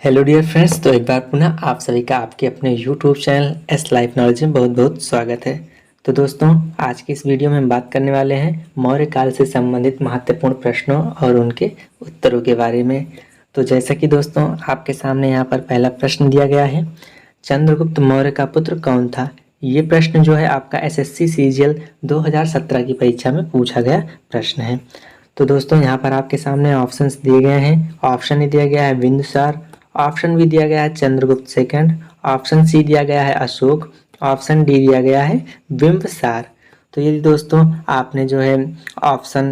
Hello dear friends. तो एक बार पुनः आप सभी का आपके अपने YouTube channel S life knowledge में बहुत बहुत स्वागत है। तो दोस्तों, आज की इस वीडियो में हम बात करने वाले हैं मौर्य काल से संबंधित महत्वपूर्ण प्रश्नों और उनके उत्तरों के बारे में। तो जैसा कि दोस्तों आपके सामने यहाँ पर पहला प्रश्न दिया गया है, चंद्रगुप्त मौर्य का पुत्र कौन था। ये प्रश्न जो है आपका एसएससी सीजीएल 2017 की परीक्षा में पूछा गया प्रश्न है। तो दोस्तों यहाँ पर आपके सामने ऑप्शंस दिए गए हैं। ऑप्शन ए दिया गया है बिंदुसार, ऑप्शन बी दिया गया है चंद्रगुप्त सेकंड, ऑप्शन सी दिया गया है अशोक, ऑप्शन डी दिया गया है बिंबसार। तो यदि दोस्तों आपने जो है ऑप्शन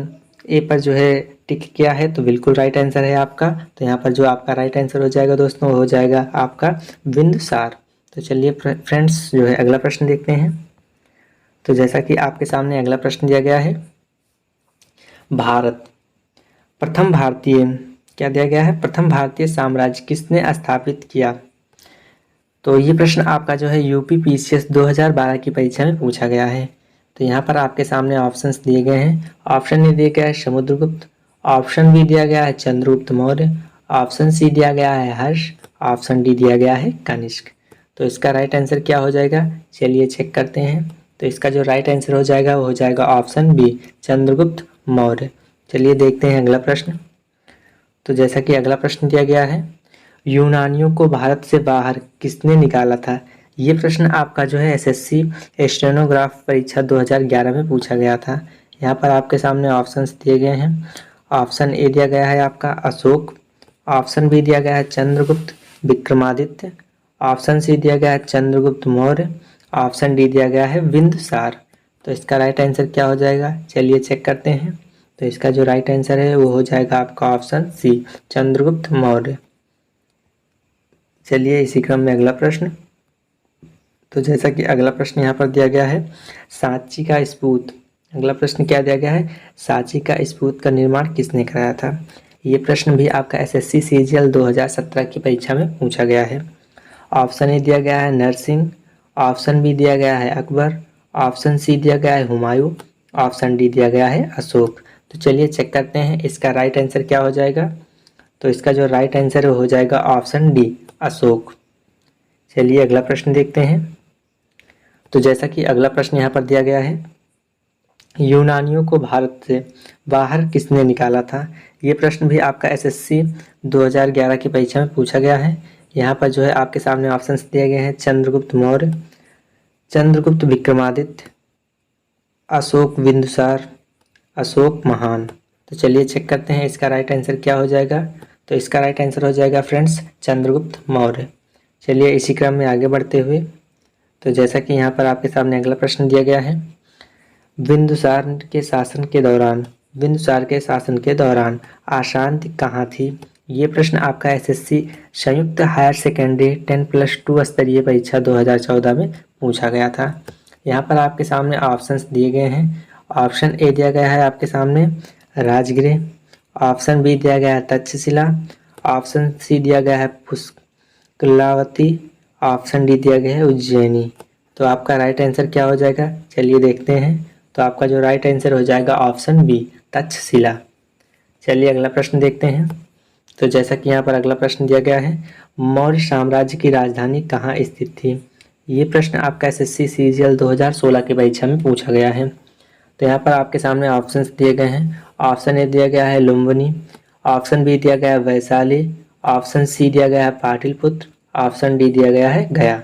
ए पर जो है टिक किया है तो बिल्कुल राइट आंसर है आपका। तो यहाँ पर जो आपका राइट आंसर हो जाएगा दोस्तों, हो जाएगा आपका बिंदुसार। तो चलिए फ्रेंड्स जो है अगला प्रश्न देखते हैं। तो जैसा कि आपके सामने अगला प्रश्न दिया गया है, भारत प्रथम भारतीय क्या दिया गया है, प्रथम भारतीय साम्राज्य किसने स्थापित किया। तो ये प्रश्न आपका जो है यूपी पीसीएस 2012 की परीक्षा में पूछा गया है। तो यहाँ पर आपके सामने ऑप्शंस दिए गए हैं। ऑप्शन ए दिया गया है समुद्रगुप्त, ऑप्शन बी दिया गया है चंद्रगुप्त मौर्य, ऑप्शन सी दिया गया है हर्ष, ऑप्शन डी दिया गया है कनिष्क। तो इसका राइट आंसर क्या हो जाएगा, चलिए चेक करते हैं। तो इसका जो राइट आंसर हो जाएगा वो हो जाएगा ऑप्शन बी चंद्रगुप्त मौर्य। चलिए देखते हैं अगला प्रश्न। तो जैसा कि अगला प्रश्न दिया गया है, यूनानियों को भारत से बाहर किसने निकाला था। ये प्रश्न आपका जो है एसएससी स्टेनोग्राफ परीक्षा 2011 में पूछा गया था। यहाँ पर आपके सामने ऑप्शंस दिए गए हैं। ऑप्शन ए दिया गया है आपका अशोक, ऑप्शन बी दिया गया है चंद्रगुप्त विक्रमादित्य, ऑप्शन सी दिया गया है चंद्रगुप्त मौर्य, ऑप्शन डी दिया गया है बिंदुसार। तो इसका राइट आंसर क्या हो जाएगा, चलिए चेक करते हैं। तो इसका जो राइट आंसर है वो हो जाएगा आपका ऑप्शन सी चंद्रगुप्त मौर्य। चलिए इसी क्रम में अगला प्रश्न। तो जैसा कि अगला प्रश्न यहाँ पर दिया गया है, सांची का स्फूत। अगला प्रश्न क्या दिया गया है, सांची का स्फूत का निर्माण किसने कराया था। ये प्रश्न भी आपका एसएससी सीजीएल 2017 की परीक्षा में पूछा गया है। ऑप्शन ए दिया गया है नरसिंह, ऑप्शन बी दिया गया है अकबर, ऑप्शन सी दिया गया है हुमायूं, ऑप्शन डी दिया गया है अशोक। तो चलिए चेक करते हैं इसका राइट आंसर क्या हो जाएगा। तो इसका जो राइट आंसर हो जाएगा ऑप्शन डी अशोक। चलिए अगला प्रश्न देखते हैं। तो जैसा कि अगला प्रश्न यहाँ पर दिया गया है, यूनानियों को भारत से बाहर किसने निकाला था। ये प्रश्न भी आपका एसएससी 2011 की परीक्षा में पूछा गया है। यहाँ पर जो है आपके सामने ऑप्शंस दिए गए हैं चंद्रगुप्त मौर्य, चंद्रगुप्त विक्रमादित्य, अशोक बिंदुसार, अशोक महान। तो चलिए चेक करते हैं इसका राइट आंसर क्या हो जाएगा। तो इसका राइट आंसर हो जाएगा फ्रेंड्स चंद्रगुप्त मौर्य। चलिए इसी क्रम में आगे बढ़ते हुए, तो जैसा कि यहाँ पर आपके सामने अगला प्रश्न दिया गया है, बिंदुसार के शासन के दौरान अशांति कहाँ थी। ये प्रश्न आपका एसएससी संयुक्त हायर सेकेंडरी 10+2 स्तरीय परीक्षा 2014 में पूछा गया था। यहाँ पर आपके सामने ऑप्शंस दिए गए हैं। ऑप्शन ए दिया गया है आपके सामने राजगृह, ऑप्शन बी दिया गया है तक्षशिला, ऑप्शन सी दिया गया है पुष्कलावती, ऑप्शन डी दिया गया है उज्जैनी। तो आपका राइट आंसर क्या हो जाएगा, चलिए देखते हैं। तो आपका जो राइट आंसर हो जाएगा ऑप्शन बी तक्षशिला। चलिए अगला प्रश्न देखते हैं। तो जैसा कि यहाँ पर अगला प्रश्न दिया गया है, मौर्य साम्राज्य की राजधानी कहाँ स्थित थी। ये प्रश्न आपका एसएससी सीजीएल 2016 की परीक्षा में पूछा गया है। तो यहाँ पर आपके सामने ऑप्शंस दिए गए हैं। ऑप्शन ए दिया गया है लुम्बिनी, ऑप्शन बी दिया गया है वैशाली, ऑप्शन सी दिया गया है पाटलिपुत्र, ऑप्शन डी दिया गया है गया।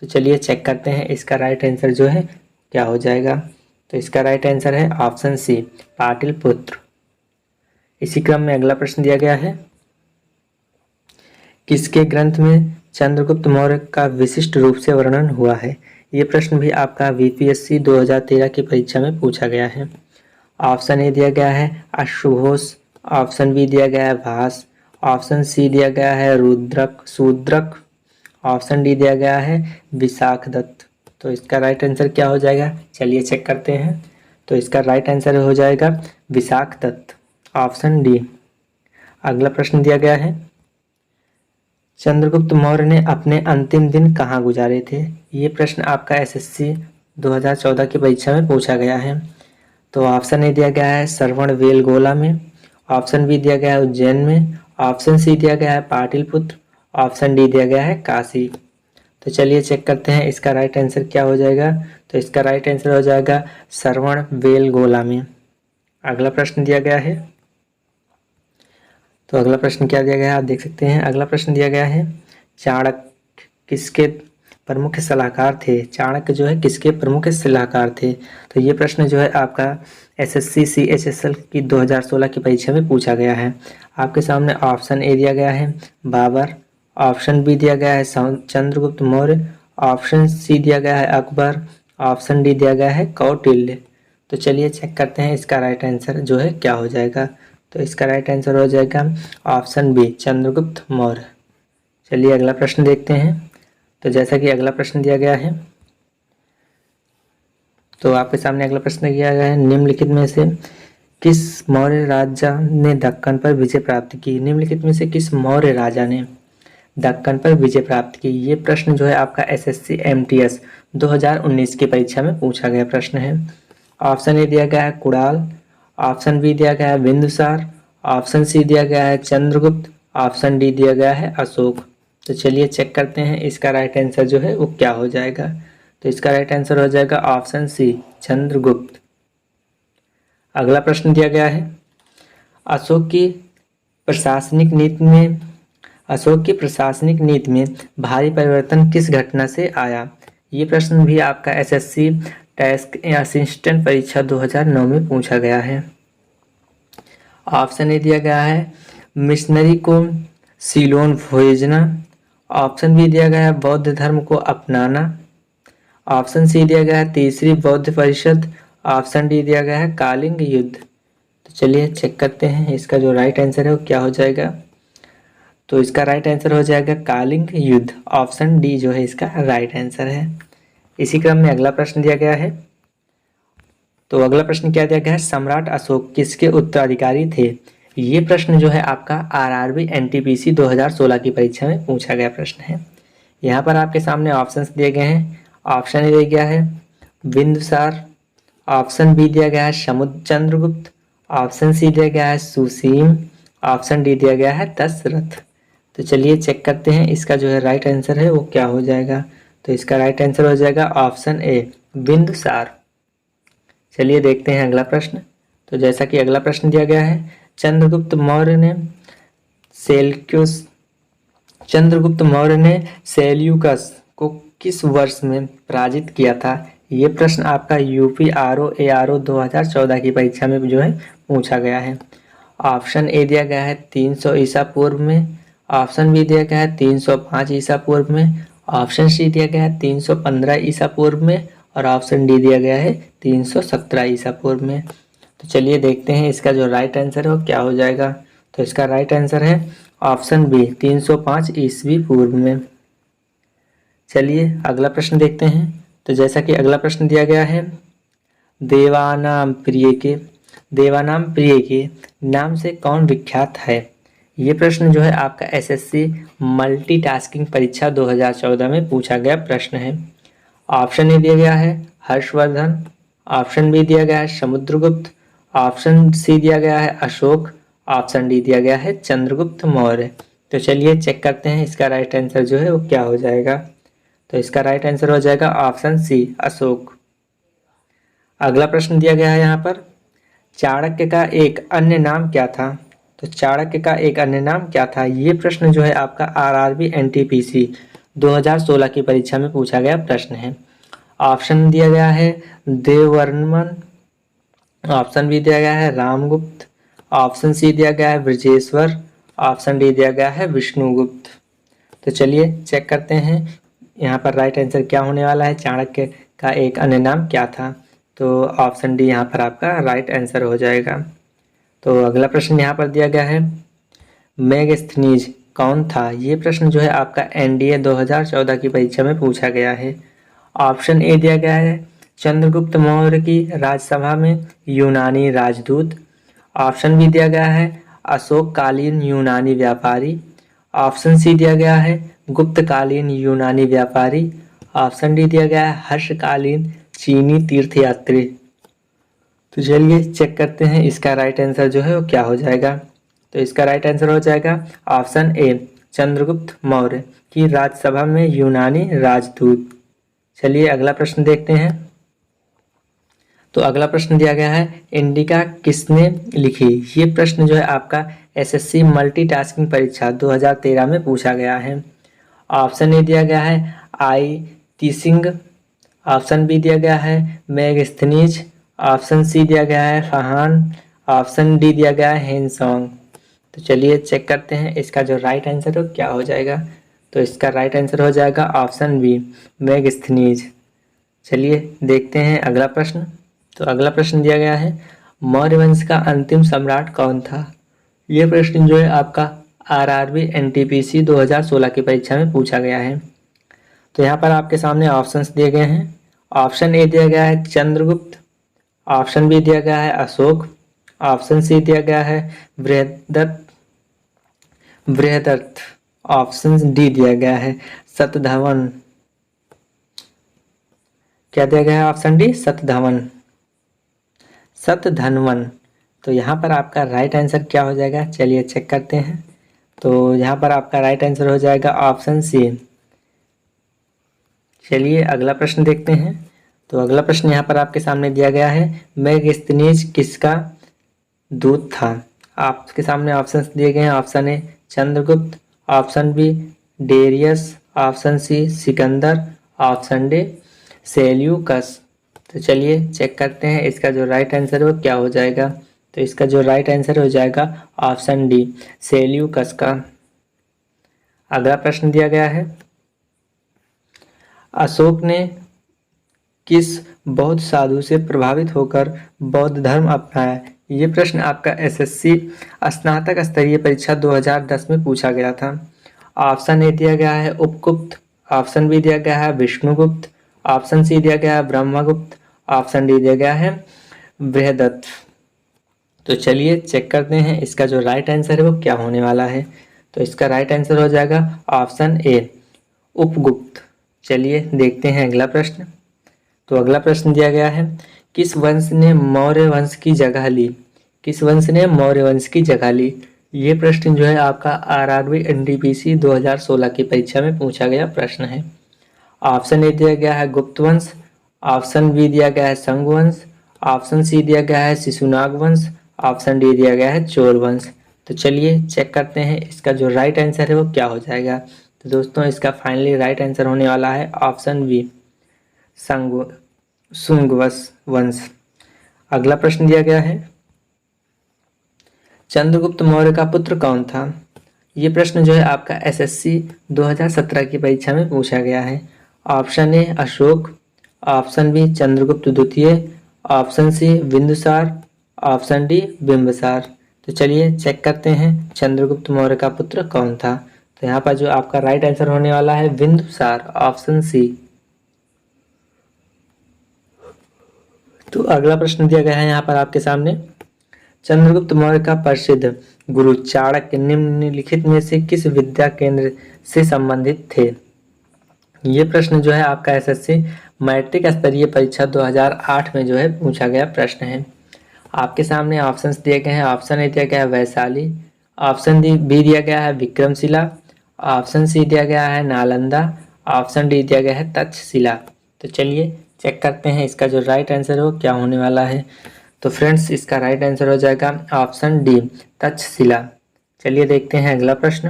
तो चलिए चेक करते हैं इसका राइट आंसर जो है क्या हो जाएगा। तो इसका राइट आंसर है ऑप्शन सी पाटलिपुत्र। इसी क्रम में अगला प्रश्न दिया गया है, किसके ग्रंथ में चंद्रगुप्त मौर्य का विशिष्ट रूप से वर्णन हुआ है। ये प्रश्न भी आपका वीपीएससी 2013 की परीक्षा में पूछा गया है। ऑप्शन ए दिया गया है अश्वघोष, ऑप्शन बी दिया गया है भास, ऑप्शन सी दिया गया है शूद्रक, ऑप्शन डी दिया गया है विशाखदत्त। तो इसका राइट आंसर क्या हो जाएगा, चलिए चेक करते हैं। तो इसका राइट आंसर हो जाएगा विशाखदत्त, ऑप्शन डी। अगला प्रश्न दिया गया है, चंद्रगुप्त मौर्य ने अपने अंतिम दिन कहाँ गुजारे थे। ये प्रश्न आपका एसएससी 2014 की परीक्षा में पूछा गया है। तो ऑप्शन ए दिया गया है श्रवणबेलगोला में, ऑप्शन बी दिया गया है उज्जैन में, ऑप्शन सी दिया गया है पाटलिपुत्र, ऑप्शन डी दिया गया है काशी। तो चलिए चेक करते हैं इसका राइट आंसर क्या हो जाएगा। तो इसका राइट आंसर हो जाएगा श्रवण बेलगोला में। अगला प्रश्न दिया गया है, तो अगला प्रश्न क्या दिया गया है आप देख सकते हैं। अगला प्रश्न दिया गया है चाणक्य किसके प्रमुख सलाहकार थे। चाणक्य जो है किसके प्रमुख सलाहकार थे। तो ये प्रश्न जो है आपका एसएससी CHSL की 2016 की परीक्षा में पूछा गया है। आपके सामने ऑप्शन ए दिया गया है बाबर, ऑप्शन बी दिया गया है चंद्रगुप्त मौर्य, ऑप्शन सी दिया गया है अकबर, ऑप्शन डी दिया गया है कौटिल्य। तो चलिए चेक करते हैं इसका राइट आंसर जो है क्या हो जाएगा। तो इसका राइट आंसर हो जाएगा ऑप्शन बी चंद्रगुप्त मौर्य। चलिए अगला प्रश्न देखते हैं। तो जैसा कि अगला प्रश्न दिया गया है, तो आपके सामने अगला प्रश्न दिया गया है निम्नलिखित में से किस मौर्य राजा ने दक्कन पर विजय प्राप्त की। निम्नलिखित में से किस मौर्य राजा ने दक्कन पर विजय प्राप्त की। ये प्रश्न जो है आपका SSC MTS 2019 की परीक्षा में पूछा गया प्रश्न है। ऑप्शन ए दिया गया है कुणाल, ऑप्शन बी दिया गया है बिंदुसार, ऑप्शन सी दिया गया है चंद्रगुप्त, ऑप्शन डी दिया गया है अशोक। तो चलिए चेक करते हैं इसका राइट आंसर जो है वो क्या हो जाएगा। तो इसका राइट आंसर हो जाएगा ऑप्शन सी चंद्रगुप्त। अगला प्रश्न दिया गया है अशोक की प्रशासनिक नीति में भारी परिवर्तन किस घटना से आया। ये प्रश्न भी आपका SSC टास्क असिस्टेंट परीक्षा 2009 में पूछा गया है। ऑप्शन ए दिया गया है मिशनरी को सीलोन भेजना, ऑप्शन बी दिया गया है बौद्ध धर्म को अपनाना, ऑप्शन सी दिया गया है तीसरी बौद्ध परिषद, ऑप्शन डी दिया गया है कलिंग युद्ध। तो चलिए चेक करते हैं इसका जो राइट आंसर है वो क्या हो जाएगा। तो इसका राइट आंसर हो जाएगा कलिंग युद्ध। ऑप्शन डी जो है इसका राइट आंसर है। इसी क्रम में अगला प्रश्न दिया गया है। तो अगला प्रश्न क्या दिया गया है सम्राट अशोक किसके उत्तराधिकारी थे। ये प्रश्न जो है आपका RRB NTPC 2016 की परीक्षा में पूछा गया प्रश्न है। यहाँ पर आपके सामने ऑप्शंस दिए गए हैं। ऑप्शन ए दिया गया है बिंदुसार, ऑप्शन बी दिया गया है चंद्रगुप्त, ऑप्शन सी दिया गया है सुसीम, ऑप्शन डी दिया गया है दशरथ। तो चलिए चेक करते हैं इसका जो है राइट आंसर है वो क्या हो जाएगा। तो इसका राइट आंसर हो जाएगा ऑप्शन ए बिंदुसार। चलिए देखते हैं अगला प्रश्न। तो जैसा कि अगला प्रश्न दिया गया है चंद्रगुप्त मौर्य ने सेल्यूकस को किस वर्ष में पराजित किया था। ये प्रश्न आपका UP RO ARO 2014 की परीक्षा में जो है पूछा गया है। ऑप्शन ए दिया गया है 300 ईसा पूर्व में, ऑप्शन बी दिया गया है 305 ईसा पूर्व में, ऑप्शन सी दिया गया है 315 ईसा पूर्व में और ऑप्शन डी दिया गया है 317 ईसा पूर्व में। तो चलिए देखते हैं इसका जो राइट आंसर है वो क्या हो जाएगा। तो इसका राइट आंसर है ऑप्शन बी 305 ईस्वी पूर्व में। चलिए अगला प्रश्न देखते हैं। तो जैसा कि अगला प्रश्न दिया गया है देवानाम प्रिय के नाम से कौन विख्यात है। ये प्रश्न जो है आपका SSC मल्टीटास्किंग परीक्षा 2014 में पूछा गया प्रश्न है। ऑप्शन ए दिया गया है हर्षवर्धन, ऑप्शन बी दिया गया है समुद्रगुप्त, ऑप्शन सी दिया गया है अशोक, ऑप्शन डी दिया गया है चंद्रगुप्त मौर्य। तो चलिए चेक करते हैं इसका राइट आंसर जो है वो क्या हो जाएगा। तो इसका राइट आंसर हो जाएगा ऑप्शन सी अशोक। अगला प्रश्न दिया गया है यहाँ पर चाणक्य का एक अन्य नाम क्या था। तो चाणक्य का एक अन्य नाम क्या था। ये प्रश्न जो है आपका RRB NTPC 2016 की परीक्षा में पूछा गया प्रश्न है। ऑप्शन दिया गया है देववर्मन, ऑप्शन बी दिया गया है रामगुप्त, ऑप्शन सी दिया गया है ब्रजेश्वर, ऑप्शन डी दिया गया है विष्णुगुप्त। तो चलिए चेक करते हैं यहाँ पर राइट आंसर क्या होने वाला है। चाणक्य का एक अन्य नाम क्या था। तो ऑप्शन डी यहाँ पर आपका राइट आंसर हो जाएगा। तो अगला प्रश्न यहाँ पर दिया गया है मेगस्थनीज कौन था। ये प्रश्न जो है आपका NDA 2014 की परीक्षा में पूछा गया है। ऑप्शन ए दिया गया है चंद्रगुप्त मौर्य की राजसभा में यूनानी राजदूत, ऑप्शन बी दिया गया है अशोककालीन यूनानी व्यापारी, ऑप्शन सी दिया गया है गुप्तकालीन यूनानी व्यापारी, ऑप्शन डी दिया गया है हर्षकालीन चीनी तीर्थयात्री। तो चलिए चेक करते हैं इसका राइट आंसर जो है वो क्या हो जाएगा। तो इसका राइट आंसर हो जाएगा ऑप्शन ए चंद्रगुप्त मौर्य की राज्यसभा में यूनानी राजदूत। चलिए अगला प्रश्न देखते हैं। तो अगला प्रश्न दिया गया है, इंडिका किसने लिखी। ये प्रश्न जो है आपका एसएससी मल्टीटास्किंग परीक्षा 2013 में पूछा गया है। ऑप्शन ए दिया गया है आई तीसिंग, ऑप्शन बी दिया गया है मैगस्थनीज, ऑप्शन सी दिया गया है फहान, ऑप्शन डी दिया गया है हेनसोंग। तो चलिए चेक करते हैं इसका जो राइट आंसर हो क्या हो जाएगा। तो इसका राइट आंसर हो जाएगा ऑप्शन बी मैगस्थनीज। चलिए देखते हैं अगला प्रश्न। तो अगला प्रश्न दिया गया है, मौर्य वंश का अंतिम सम्राट कौन था। ये प्रश्न जो है आपका आरआरबी एनटीपीसी 2016 की परीक्षा में पूछा गया है। तो यहाँ पर आपके सामने ऑप्शंस दिए गए हैं। ऑप्शन ए दिया गया है चंद्रगुप्त, ऑप्शन बी दिया गया है अशोक, ऑप्शन सी दिया गया है बृहदर्थ, ऑप्शन डी दिया गया है सतधवन। क्या दिया गया है ऑप्शन डी सतधनवन। तो यहाँ पर आपका राइट आंसर क्या हो जाएगा, चलिए चेक करते हैं। तो यहाँ पर आपका राइट आंसर हो जाएगा ऑप्शन सी। चलिए अगला प्रश्न देखते हैं। तो अगला प्रश्न यहाँ पर आपके सामने दिया गया है, मैगस्थनीज किसका दूत था। आपके सामने ऑप्शंस दिए गए हैं। Option A Chandragupta, option B Darius, option C Sikandar, option D Seleucus. तो चलिए चेक करते हैं इसका जो राइट आंसर है वो क्या हो जाएगा। तो इसका जो राइट आंसर हो जाएगा ऑप्शन डी सेल्यूकस का। अगला प्रश्न दिया गया है, अशोक ने किस बौद्ध साधु से प्रभावित होकर बौद्ध धर्म अपनाया। ये प्रश्न आपका एसएससी स्नातक स्तरीय परीक्षा 2010 में पूछा गया था। ऑप्शन ए दिया गया है उपगुप्त, ऑप्शन बी दिया गया है विष्णुगुप्त, ऑप्शन सी दिया गया है ब्रह्मगुप्त, ऑप्शन डी दिया गया है बृहदत्त। तो चलिए चेक करते हैं इसका जो राइट आंसर है वो क्या होने वाला है। तो इसका राइट आंसर हो जाएगा ऑप्शन ए उपगुप्त। चलिए देखते हैं अगला प्रश्न। तो अगला प्रश्न दिया गया है, किस वंश ने मौर्य वंश की जगह ली। किस वंश ने मौर्य वंश की जगह ली। ये प्रश्न जो है आपका आरआरबी एनटीपीसी 2016 की परीक्षा में पूछा गया प्रश्न है। ऑप्शन ए दिया गया है गुप्त वंश, ऑप्शन बी दिया गया है संग वंश, ऑप्शन सी दिया गया है शिशुनाग वंश, ऑप्शन डी दिया गया है चोल वंश। तो चलिए चेक करते हैं इसका जो राइट आंसर है वो क्या हो जाएगा। तो दोस्तों इसका फाइनली राइट आंसर होने वाला है ऑप्शन बी सुंग वंश। अगला प्रश्न दिया गया है, चंद्रगुप्त मौर्य का पुत्र कौन था। ये प्रश्न जो है आपका एसएससी 2017 की परीक्षा में पूछा गया है। Option A Ashok, option B Chandragupta द्वितीय, option C Bindusara, option D Bimbisara. तो चलिए चेक करते हैं चंद्रगुप्त मौर्य का पुत्र कौन था। तो यहाँ पर जो आपका राइट आंसर होने वाला है बिंदुसार, ऑप्शन सी। तो अगला प्रश्न दिया गया है यहाँ पर आपके सामने, चंद्रगुप्त मौर्य का प्रसिद्ध गुरु चाणक्य निम्नलिखित में से किस विद्या केंद्र से संबंधित थे। ये प्रश्न जो है आपका एसएससी मैट्रिक स्तरीय परीक्षा 2008 में जो है पूछा गया प्रश्न है। आपके सामने ऑप्शंस दिए गए हैं। ऑप्शन ए दिया गया है वैशाली, ऑप्शन बी दिया गया है विक्रमशिला, ऑप्शन सी दिया गया है नालंदा, ऑप्शन डी दिया गया है तक्षशिला। तो चलिए चेक करते हैं इसका जो राइट आंसर हो क्या होने वाला है। तो फ्रेंड्स इसका राइट आंसर हो जाएगा ऑप्शन डी तक्षशिला। चलिए देखते हैं अगला प्रश्न।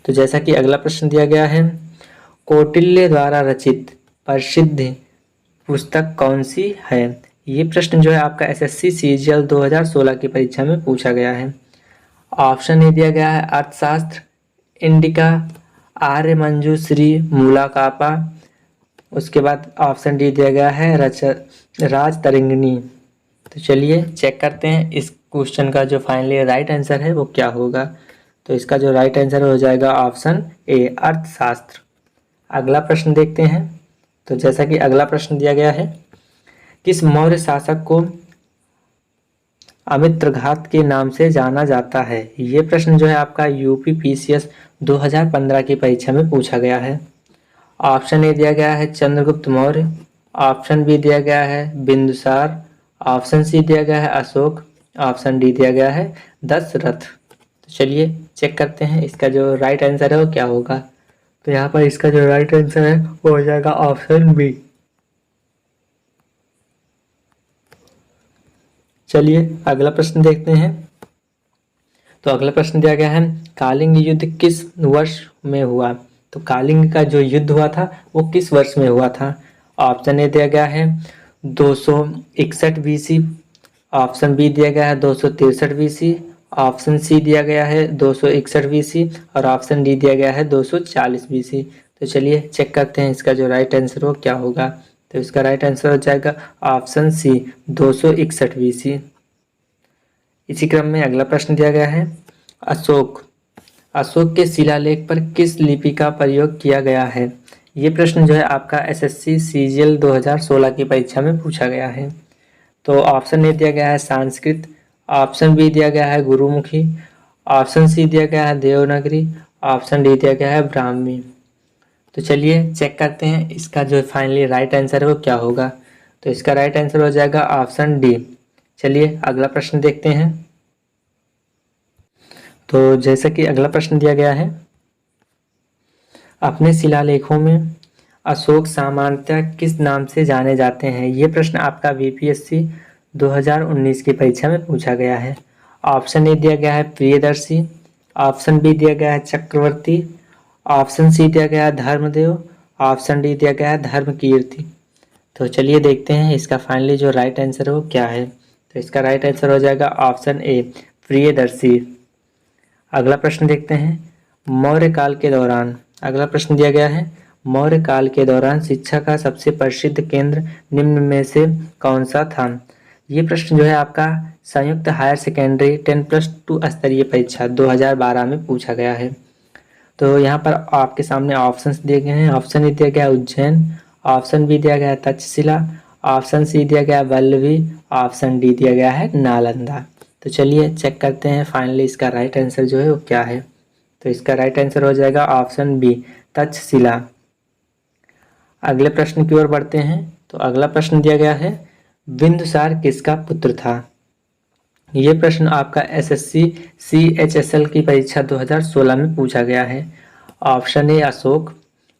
तो जैसा कि अगला प्रश्न दिया गया है, कौटिल्य द्वारा रचित प्रसिद्ध पुस्तक कौन सी है। ये प्रश्न जो है आपका एसएससी सीजीएल 2016 की परीक्षा में पूछा गया है। ऑप्शन ए दिया गया है अर्थशास्त्र, इंडिका, आर्य मंजूश्री, मूलाकापा। उसके बाद ऑप्शन डी दिया गया है राजतरंगिणी। तो चलिए चेक करते हैं इस क्वेश्चन का जो फाइनली राइट आंसर है वो क्या होगा। तो इसका जो राइट आंसर हो जाएगा ऑप्शन ए अर्थशास्त्र। अगला प्रश्न देखते हैं। तो जैसा कि अगला प्रश्न दिया गया है, किस मौर्य शासक को अमित्रघात के नाम से जाना जाता है। ये प्रश्न जो है आपका यूपी पीसीएस 2015 की परीक्षा में पूछा गया है। ऑप्शन ए दिया गया है चंद्रगुप्त मौर्य, ऑप्शन बी दिया गया है बिंदुसार, ऑप्शन सी दिया गया है अशोक, ऑप्शन डी दिया गया है दशरथ। तो चलिए चेक करते हैं इसका जो राइट आंसर है वो क्या होगा। तो यहाँ पर इसका जो राइट आंसर है वो हो जाएगा ऑप्शन बी। चलिए अगला प्रश्न देखते हैं। तो अगला प्रश्न दिया गया है, कालिंग युद्ध किस वर्ष में हुआ। तो कालिंग का जो युद्ध हुआ था वो किस वर्ष में हुआ था। ऑप्शन ए दिया गया है 261 बीसी, ऑप्शन बी दिया गया है 263 बीसी, ऑप्शन सी दिया गया है 261 बीसी और ऑप्शन डी दिया गया है 240 बीसी। तो चलिए चेक करते हैं इसका जो राइट आंसर हो क्या होगा। तो इसका राइट आंसर हो जाएगा ऑप्शन सी 261 बीसी। इसी क्रम में अगला प्रश्न दिया गया है, अशोक अशोक के शिलालेख पर किस लिपि का प्रयोग किया गया है। ये प्रश्न जो है आपका एसएससी सीजीएल 2016 की परीक्षा में पूछा गया है। तो ऑप्शन ए दिया गया है संस्कृत, ऑप्शन बी दिया गया है गुरुमुखी, ऑप्शन सी दिया गया है देवनागरी, ऑप्शन डी दिया गया है ब्राह्मी। तो चलिए चेक करते हैं इसका जो फाइनली राइट आंसर है वो क्या होगा। तो इसका राइट आंसर हो जाएगा ऑप्शन डी। चलिए अगला प्रश्न देखते हैं। तो जैसा कि अगला प्रश्न दिया गया है, अपने शिलालेखों में अशोक सामान्यतः किस नाम से जाने जाते हैं। ये प्रश्न आपका बीपीएससी 2019 की परीक्षा में पूछा गया है। ऑप्शन ए दिया गया है प्रियदर्शी, ऑप्शन बी दिया गया है चक्रवर्ती, ऑप्शन सी दिया गया है धर्मदेव, ऑप्शन डी दिया गया है धर्मकीर्ति। तो चलिए देखते हैं इसका फाइनली जो राइट आंसर है वो क्या है। तो इसका राइट आंसर हो जाएगा ऑप्शन ए प्रियदर्शी। अगला प्रश्न देखते हैं, मौर्य काल के दौरान अगला प्रश्न दिया गया है, मौर्य काल के दौरान शिक्षा का सबसे प्रसिद्ध केंद्र निम्न में से कौन सा था। ये प्रश्न जो है आपका संयुक्त हायर सेकेंडरी 10+2 स्तरीय परीक्षा 2012 में पूछा गया है। तो यहाँ पर आपके सामने ऑप्शंस दिए गए हैं। ऑप्शन ए दिया गया है उज्जैन, ऑप्शन बी दिया गया है तक्षशिला, ऑप्शन सी दिया गया है वल्लभी, ऑप्शन डी दिया गया है नालंदा। तो चलिए चेक करते हैं फाइनली इसका राइट आंसर जो है वो क्या है। तो इसका राइट आंसर हो जाएगा ऑप्शन बी तक्षशिला। अगले प्रश्न की ओर बढ़ते हैं। तो अगला प्रश्न दिया गया है, बिंदुसार किसका पुत्र था। ये प्रश्न आपका एसएससी सीएचएसएल की परीक्षा 2016 में पूछा गया है। Option A Ashok,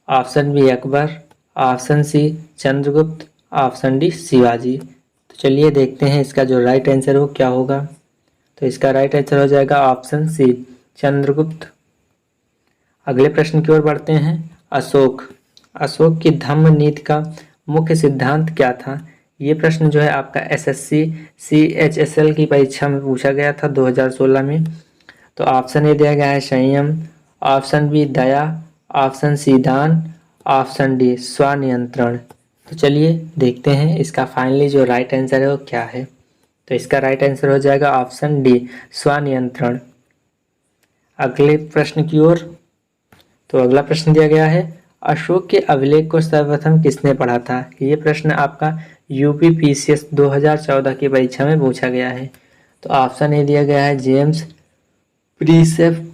option B Akbar, option C Chandragupta, option D Shivaji. तो चलिए देखते हैं इसका जो राइट आंसर हो क्या होगा। तो इसका राइट आंसर हो जाएगा ऑप्शन सी चंद्रगुप्त। अगले प्रश्न की ओर बढ़ते हैं, अशोक की धम्म नीति का मुख्य सिद्धांत क्या था। ये प्रश्न जो है आपका एसएससी सीएचएसएल की परीक्षा में पूछा गया था 2016 में। तो ऑप्शन ए दिया गया है संयम, ऑप्शन बी दया, ऑप्शन सी दान, ऑप्शन डी स्वनियंत्रण। तो चलिए देखते हैं इसका फाइनली जो राइट आंसर है वो क्या है। तो इसका राइट आंसर हो जाएगा ऑप्शन डी स्वनियंत्रण। अगले प्रश्न की ओर। तो अगला प्रश्न दिया गया है, अशोक के अभिलेख को सर्वप्रथम किसने पढ़ा था। ये प्रश्न आपका यूपी पीसीएस 2014 की परीक्षा में पूछा गया है। तो ऑप्शन ए दिया गया है जेम्स प्रीसेप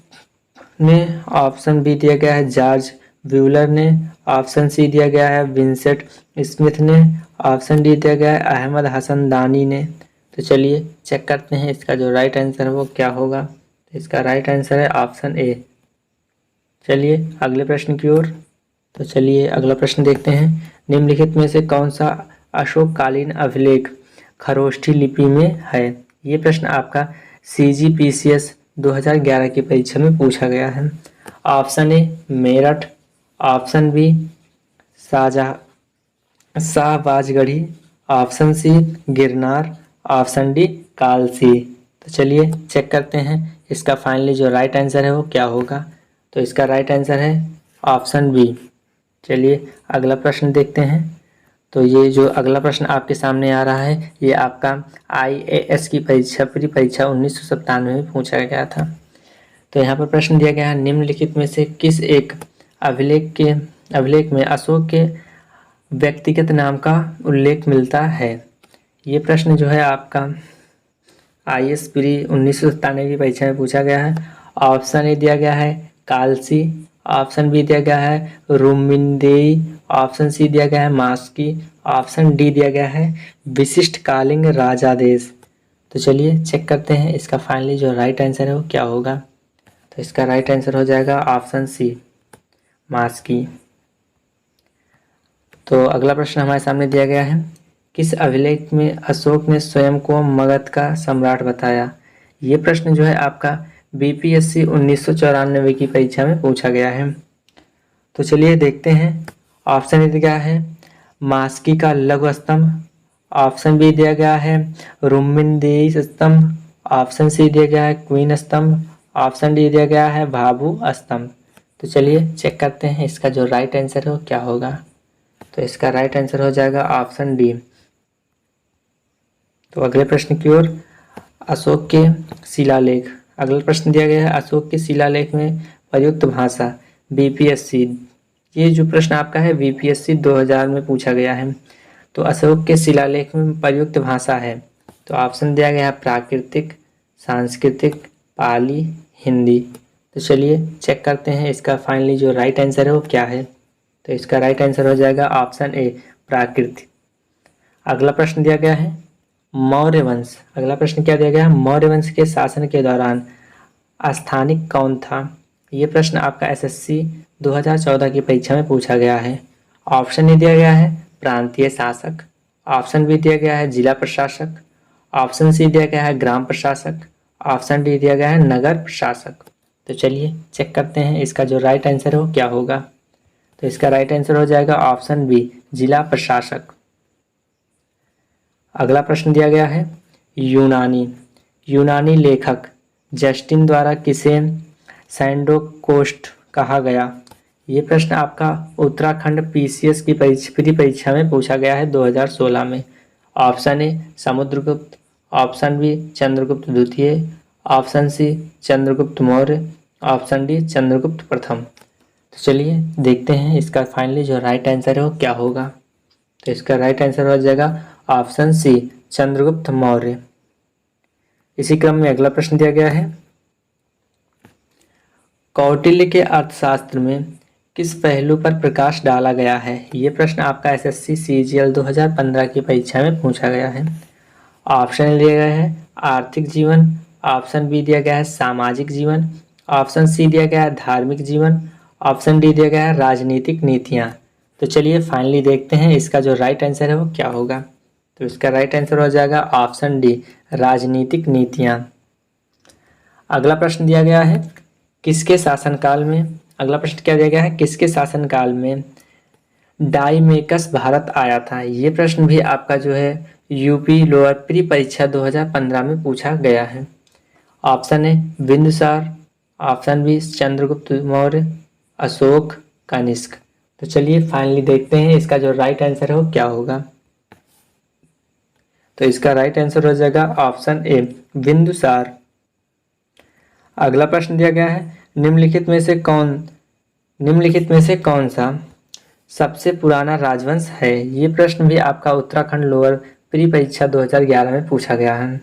ने, ऑप्शन बी दिया गया है जॉर्ज व्यूलर ने, ऑप्शन सी दिया गया है विंसेंट स्मिथ ने, ऑप्शन डी दिया गया है अहमद हसन दानी ने। तो चलिए चेक करते हैं इसका जो राइट आंसर है वो क्या होगा। तो इसका राइट आंसर है ऑप्शन ए। चलिए अगले प्रश्न की ओर। तो चलिए अगला प्रश्न देखते हैं, निम्नलिखित में से कौन सा अशोककालीन अभिलेख खरोष्ठी लिपि में है। ये प्रश्न आपका सीजीपीसीएस 2011 की परीक्षा में पूछा गया है। Option A Meerut, option B Shahbazgarhi, option C Girnar, option D Kalsi. तो चलिए चेक करते हैं इसका फाइनली जो राइट आंसर है वो क्या होगा। तो इसका राइट आंसर है ऑप्शन बी। चलिए अगला प्रश्न देखते हैं। तो ये जो अगला प्रश्न आपके सामने आ रहा है ये आपका आईएएस की परीक्षा प्री परीक्षा 1997 में पूछा गया था। तो यहाँ पर प्रश्न दिया गया है, निम्नलिखित में से किस एक अभिलेख में अशोक के व्यक्तिगत नाम का उल्लेख मिलता है। ये प्रश्न जो है आपका आईएएस प्री 1997 की परीक्षा में पूछा गया है। ऑप्शन ए दिया गया है कालसी, ऑप्शन बी दिया गया है रुमिनदेई, ऑप्शन सी दिया गया है मास्की, ऑप्शन डी दिया गया है विशिष्ट कालिंग राजादेश। तो चलिए चेक करते हैं इसका फाइनली जो राइट आंसर है वो क्या होगा। तो इसका राइट आंसर हो जाएगा ऑप्शन सी, मास्की। तो अगला प्रश्न हमारे सामने दिया गया है, किस अभिलेख में अशोक ने स्वयं को मगध का सम्राट बताया। ये प्रश्न जो है आपका बीपीएससी 1994 की परीक्षा में पूछा गया है। तो चलिए देखते हैं। ऑप्शन ए दिया है मास्की का लघु स्तंभ, ऑप्शन बी दिया गया है रुम्मिनदेही स्तंभ, ऑप्शन सी दिया गया है क्वीन स्तंभ, ऑप्शन डी दिया गया है भाभू स्तंभ। तो चलिए चेक करते हैं इसका जो राइट आंसर है वो क्या होगा। तो इसका राइट आंसर हो जाएगा ऑप्शन डी। तो अगले प्रश्न की ओर, अशोक के शिलालेख। अगला प्रश्न दिया गया है अशोक के शिलालेख में प्रयुक्त भाषा। बीपीएससी, ये जो प्रश्न आपका है बीपीएससी 2000 में पूछा गया है। तो अशोक के शिलालेख में प्रयुक्त भाषा है, तो ऑप्शन दिया गया है प्राकृतिक, सांस्कृतिक, पाली, हिंदी। तो चलिए चेक करते हैं इसका फाइनली जो राइट आंसर है वो क्या है। तो इसका राइट आंसर हो जाएगा ऑप्शन ए, प्राकृतिक। अगला प्रश्न दिया गया है मौर्य वंश। अगला प्रश्न क्या दिया गया है, मौर्य वंश के शासन के दौरान स्थानिक कौन था। ये प्रश्न आपका एसएससी 2014 की परीक्षा में पूछा गया है। ऑप्शन ए दिया गया है प्रांतीय शासक, ऑप्शन बी दिया गया है जिला प्रशासक, ऑप्शन सी दिया गया है ग्राम प्रशासक, ऑप्शन डी दिया गया है नगर प्रशासक। तो चलिए चेक करते हैं इसका जो राइट आंसर है वो क्या होगा। तो इसका राइट आंसर हो जाएगा ऑप्शन बी, जिला प्रशासक। अगला प्रश्न दिया गया है यूनानी लेखक जस्टिन द्वारा किसे सैंडोकोस्ट कहा गया। ये प्रश्न आपका उत्तराखंड पीसीएस की प्री परीक्षा में पूछा गया है 2016 में। Option A Samudragupta, option B Chandragupta द्वितीय, option C Chandragupta Maurya, option D Chandragupta प्रथम। तो चलिए देखते हैं इसका फाइनली जो राइट आंसर है वो क्या होगा। तो इसका राइट आंसर हो जाएगा ऑप्शन सी, चंद्रगुप्त मौर्य। इसी क्रम में अगला प्रश्न दिया गया है कौटिल्य के अर्थशास्त्र में किस पहलू पर प्रकाश डाला गया है। ये प्रश्न आपका एसएससी सीजीएल 2015 की परीक्षा में पूछा गया है। ऑप्शन दिया गया है आर्थिक जीवन, ऑप्शन बी दिया गया है सामाजिक जीवन, ऑप्शन सी दिया गया है धार्मिक जीवन, ऑप्शन डी दिया गया है राजनीतिक नीतियाँ। तो चलिए फाइनली देखते हैं इसका जो राइट आंसर है वो क्या होगा। तो इसका राइट आंसर हो जाएगा ऑप्शन डी, राजनीतिक नीतियाँ। अगला प्रश्न दिया गया है किसके शासनकाल में। अगला प्रश्न क्या दिया गया है, किसके शासनकाल में डाइमेकस भारत आया था। ये प्रश्न भी आपका जो है यूपी लोअर प्री परीक्षा 2015 में पूछा गया है। Option A Bindusar, option B Chandragupta Maurya, Ashok, Kanishka. तो चलिए फाइनली देखते हैं इसका जो राइट आंसर है वो क्या होगा। तो इसका राइट आंसर हो जाएगा ऑप्शन ए, बिंदुसार। अगला प्रश्न दिया गया है निम्नलिखित में से कौन सा सबसे पुराना राजवंश है। ये प्रश्न भी आपका उत्तराखंड लोअर प्री परीक्षा 2011 में पूछा गया है।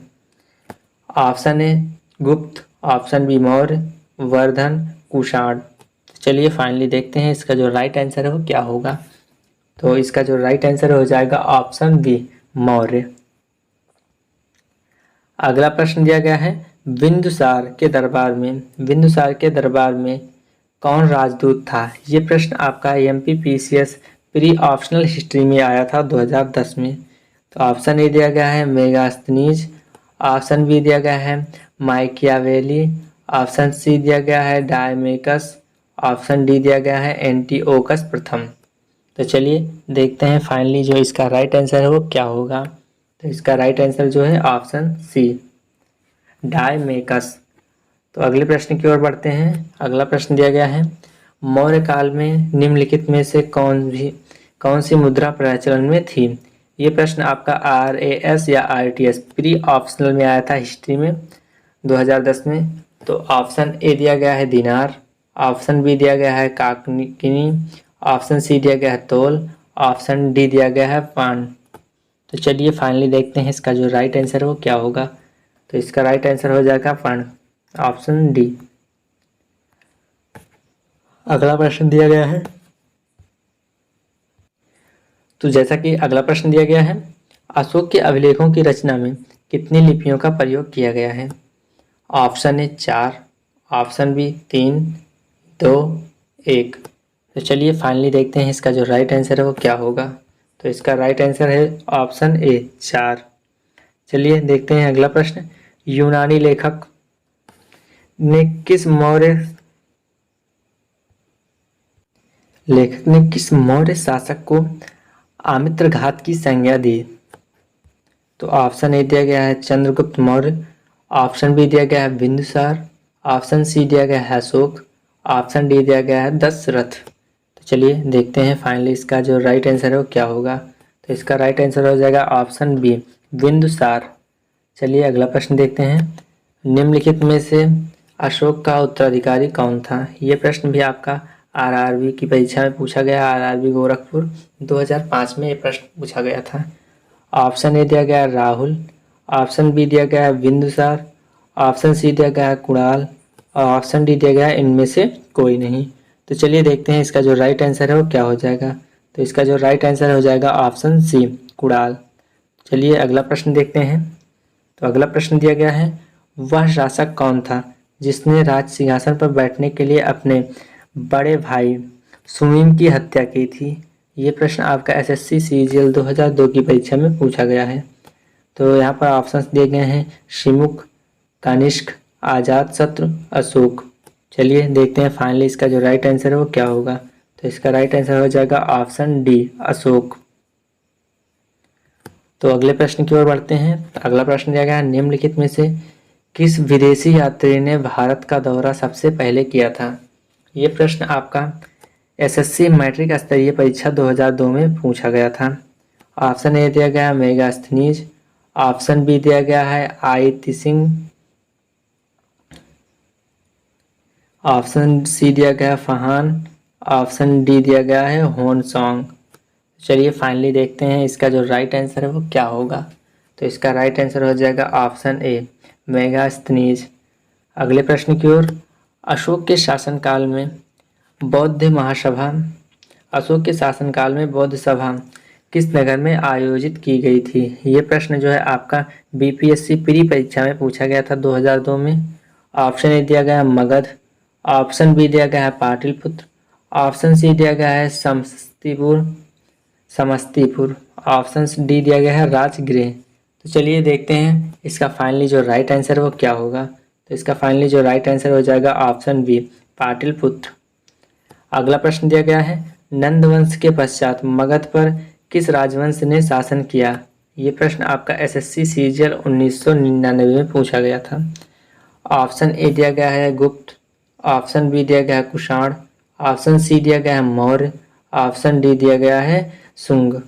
ऑप्शन ए गुप्त, ऑप्शन बी मौर्य, वर्धन, कुषाण। चलिए फाइनली देखते हैं इसका जो राइट आंसर है वो क्या होगा। तो इसका जो राइट आंसर हो जाएगा ऑप्शन बी, मौर्य। अगला प्रश्न दिया गया है बिंदुसार के दरबार में कौन राजदूत था। ये प्रश्न आपका एमपीपीसीएस प्री ऑप्शनल हिस्ट्री में आया था 2010 में। तो ऑप्शन ए दिया गया है मेगास्थनीज, ऑप्शन बी दिया गया है माइकियावेली, ऑप्शन सी दिया गया है डायमेकस, ऑप्शन डी दिया गया है एंटीओकस प्रथम। तो चलिए देखते हैं फाइनली जो इसका राइट आंसर है वो क्या होगा। तो इसका राइट आंसर जो है ऑप्शन सी, डायमेकस। तो अगले प्रश्न की ओर बढ़ते हैं। अगला प्रश्न दिया गया है मौर्य काल में निम्नलिखित में से कौन सी मुद्रा प्रचलन में थी। ये प्रश्न आपका आरएएस या आरटीएस प्री ऑप्शनल में आया था हिस्ट्री में 2010 में। तो ऑप्शन ए दिया गया है दिनार, ऑप्शन बी दिया गया है काकनी, ऑप्शन सी दिया गया है तोल, ऑप्शन डी दिया गया है पान। तो चलिए फाइनली देखते हैं इसका जो राइट आंसर है वो क्या होगा। तो इसका राइट आंसर हो जाएगा फंड, ऑप्शन डी। अगला प्रश्न दिया गया है, तो जैसा कि अगला प्रश्न दिया गया है अशोक के अभिलेखों की रचना में कितनी लिपियों का प्रयोग किया गया है। Option A 4, option B 3, 2, 1। तो चलिए फाइनली देखते हैं इसका जो राइट आंसर है वो क्या होगा। तो इसका राइट आंसर है ऑप्शन ए 4। चलिए देखते हैं अगला प्रश्न। यूनानी लेखक ने किस मौर्य शासक को आमित्रघात की संज्ञा दी? तो ऑप्शन ए दिया गया है चंद्रगुप्त मौर्य, ऑप्शन बी दिया गया है बिंदुसार, ऑप्शन सी दिया गया है अशोक, ऑप्शन डी दिया गया है दशरथ। तो चलिए देखते हैं फाइनली इसका जो राइट आंसर है वो क्या होगा। तो इसका राइट आंसर हो जाएगा ऑप्शन बी बिंदुसार। चलिए अगला प्रश्न देखते हैं। निम्नलिखित में से अशोक का उत्तराधिकारी कौन था? ये प्रश्न भी आपका आरआरबी की परीक्षा में पूछा गया। आरआरबी गोरखपुर 2005 में ये प्रश्न पूछा गया था। ऑप्शन ए दिया गया है राहुल, ऑप्शन बी दिया गया है बिंदुसार, ऑप्शन सी दिया गया है कुणाल और ऑप्शन डी दिया गया है इनमें से कोई नहीं। तो चलिए देखते हैं इसका जो राइट आंसर है वो क्या हो जाएगा। तो इसका जो राइट आंसर हो जाएगा ऑप्शन सी कुणाल। चलिए अगला प्रश्न देखते हैं। तो अगला प्रश्न दिया गया है वह शासक कौन था जिसने राज सिंहासन पर बैठने के लिए अपने बड़े भाई सुमीम की हत्या की थी? ये प्रश्न आपका एसएससी सीजीएल 2002 की परीक्षा में पूछा गया है। तो यहाँ पर ऑप्शंस दिए गए हैं शिमुख, कनिष्क, आजाद शत्रु, अशोक। चलिए देखते हैं फाइनली इसका जो राइट आंसर है वो क्या होगा। तो इसका राइट आंसर हो जाएगा ऑप्शन डी अशोक। तो अगले प्रश्न की ओर बढ़ते हैं। अगला प्रश्न दिया गया है निम्नलिखित में से किस विदेशी यात्री ने भारत का दौरा सबसे पहले किया था? ये प्रश्न आपका एसएससी मैट्रिक स्तरीय परीक्षा 2002 में पूछा गया था। ऑप्शन ए दिया गया है मेगास्थनीज, ऑप्शन बी दिया गया है आई तिसिंग, ऑप्शन सी दिया गया है फहान, ऑप्शन डी दिया गया है होनसोंग। चलिए फाइनली देखते हैं इसका जो राइट आंसर है वो क्या होगा। तो इसका राइट आंसर हो जाएगा ऑप्शन ए मेगास्थनीज। अगले प्रश्न की ओर। अशोक के शासनकाल में बौद्ध महासभा अशोक के शासनकाल में बौद्ध सभा किस नगर में आयोजित की गई थी? ये प्रश्न जो है आपका बीपीएससी प्री परीक्षा में पूछा गया था 2002 में। ऑप्शन ए दिया गया है मगध, ऑप्शन बी दिया गया है पाटलिपुत्र, ऑप्शन सी दिया गया है समस्तीपुर, ऑप्शन डी दिया गया है राजगृह। तो चलिए देखते हैं इसका फाइनली जो राइट आंसर है वो क्या होगा। तो इसका फाइनली जो राइट आंसर हो जाएगा ऑप्शन बी पाटलिपुत्र। अगला प्रश्न दिया गया है नंद वंश के पश्चात मगध पर किस राजवंश ने शासन किया? ये प्रश्न आपका एसएससी सीजीएल 1999 में पूछा गया था। ऑप्शन ए दिया गया है गुप्त, ऑप्शन बी दिया गया है कुषाण, ऑप्शन सी दिया गया है मौर्य, ऑप्शन डी दिया गया है शुंग।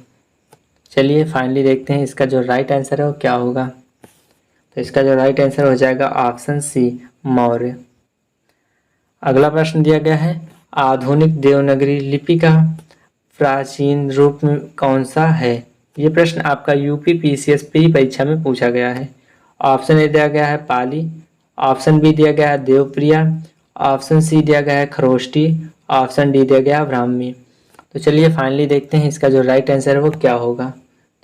चलिए फाइनली देखते हैं इसका जो राइट आंसर है वो क्या होगा। तो इसका जो राइट आंसर हो जाएगा ऑप्शन सी मौर्य। अगला प्रश्न दिया गया है आधुनिक देवनागरी लिपि का प्राचीन रूप में कौन सा है? ये प्रश्न आपका यूपी पीसीएस प्री परीक्षा में पूछा गया है। ऑप्शन ए दिया गया है पाली, ऑप्शन बी दिया गया है देवप्रिया, ऑप्शन सी दिया गया है खरोष्टी, ऑप्शन डी दिया गया है ब्राह्मी। तो चलिए फाइनली देखते हैं इसका जो राइट आंसर है वो क्या होगा।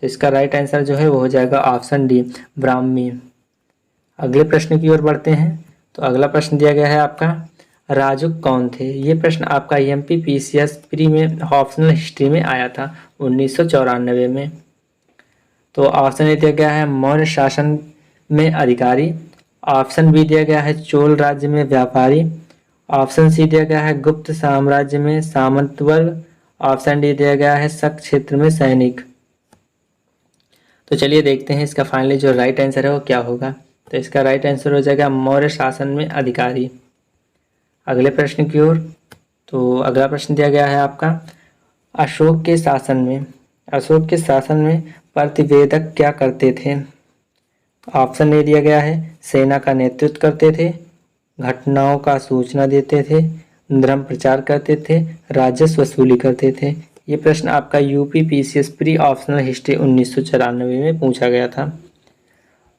तो इसका राइट आंसर जो है वो हो जाएगा ऑप्शन डी ब्राह्मी। अगले प्रश्न की ओर बढ़ते हैं। तो अगला प्रश्न दिया गया है आपका राजुक कौन थे? ये प्रश्न आपका एमपी पीसीएस प्री में ऑप्शनल हिस्ट्री में आया था 1994 में। तो ऑप्शन ए दिया गया है मौर्य शासन में अधिकारी, ऑप्शन बी दिया गया है चोल राज्य में व्यापारी, ऑप्शन सी दिया गया है गुप्त साम्राज्य में सामंत वर्ग, ऑप्शन डी दिया गया है शक क्षेत्र में सैनिक। तो चलिए देखते हैं इसका फाइनली जो राइट आंसर है वो क्या होगा। तो इसका राइट आंसर हो जाएगा मौर्य शासन में अधिकारी। अगले प्रश्न की ओर। तो अगला प्रश्न दिया गया है आपका अशोक के शासन में प्रतिवेदक क्या करते थे? ऑप्शन ए दिया गया है सेना का नेतृत्व करते थे, घटनाओं का सूचना देते थे, धर्म प्रचार करते थे, राजस्व वसूली करते थे। ये प्रश्न आपका UP PCS pre optional history 1994 में पूछा गया था।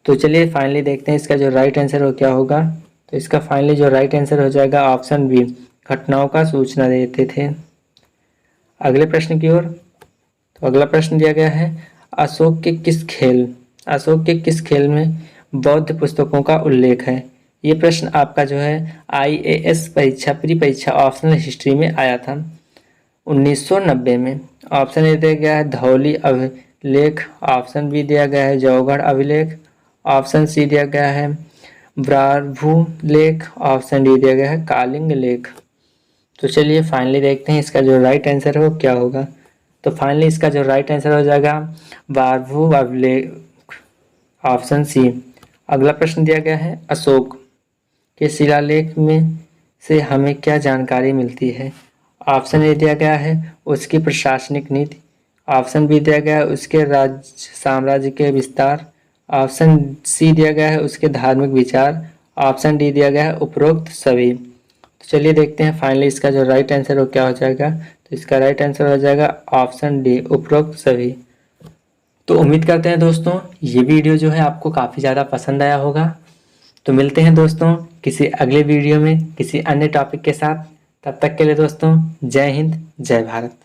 तो चलिए फाइनली देखते हैं इसका जो राइट आंसर हो क्या होगा। तो इसका फाइनली जो राइट आंसर हो जाएगा ऑप्शन बी घटनाओं का सूचना देते थे। अगले प्रश्न की ओर। तो अगला प्रश्न दिया गया है अशोक के किस खेल में बौद्ध पुस्तकों का उल्लेख है? ये प्रश्न आपका जो है IAS परीक्षा प्री परीक्षा ऑप्शनल हिस्ट्री में आया था 1990 में। ऑप्शन ए दिया गया है धौली अभिलेख, ऑप्शन बी दिया गया है जौगढ़ अभिलेख, ऑप्शन सी दिया गया है ब्राभू लेख, ऑप्शन डी दिया गया है कालिंग लेख। तो चलिए फाइनली देखते हैं इसका जो राइट आंसर है वो क्या होगा। तो फाइनली इसका जो राइट आंसर हो जाएगा ब्राभू अभिलेख, ऑप्शन सी। अगला प्रश्न दिया गया है अशोक के शिलालेख में से हमें क्या जानकारी मिलती है। ऑप्शन ए दिया गया है उसकी प्रशासनिक नीति, ऑप्शन बी दिया गया है उसके राज्य साम्राज्य के विस्तार, ऑप्शन सी दिया गया है उसके धार्मिक विचार, ऑप्शन डी दिया गया है उपरोक्त सभी। तो चलिए देखते हैं फाइनली इसका जो राइट आंसर वो क्या हो जाएगा। तो इसका राइट आंसर हो जाएगा ऑप्शन डी उपरोक्त सभी। तो उम्मीद करते हैं दोस्तों ये वीडियो जो है आपको काफ़ी ज़्यादा पसंद आया होगा। तो मिलते हैं दोस्तों किसी अगले वीडियो में किसी अन्य टॉपिक के साथ। तब तक के लिए दोस्तों जय हिंद जय भारत।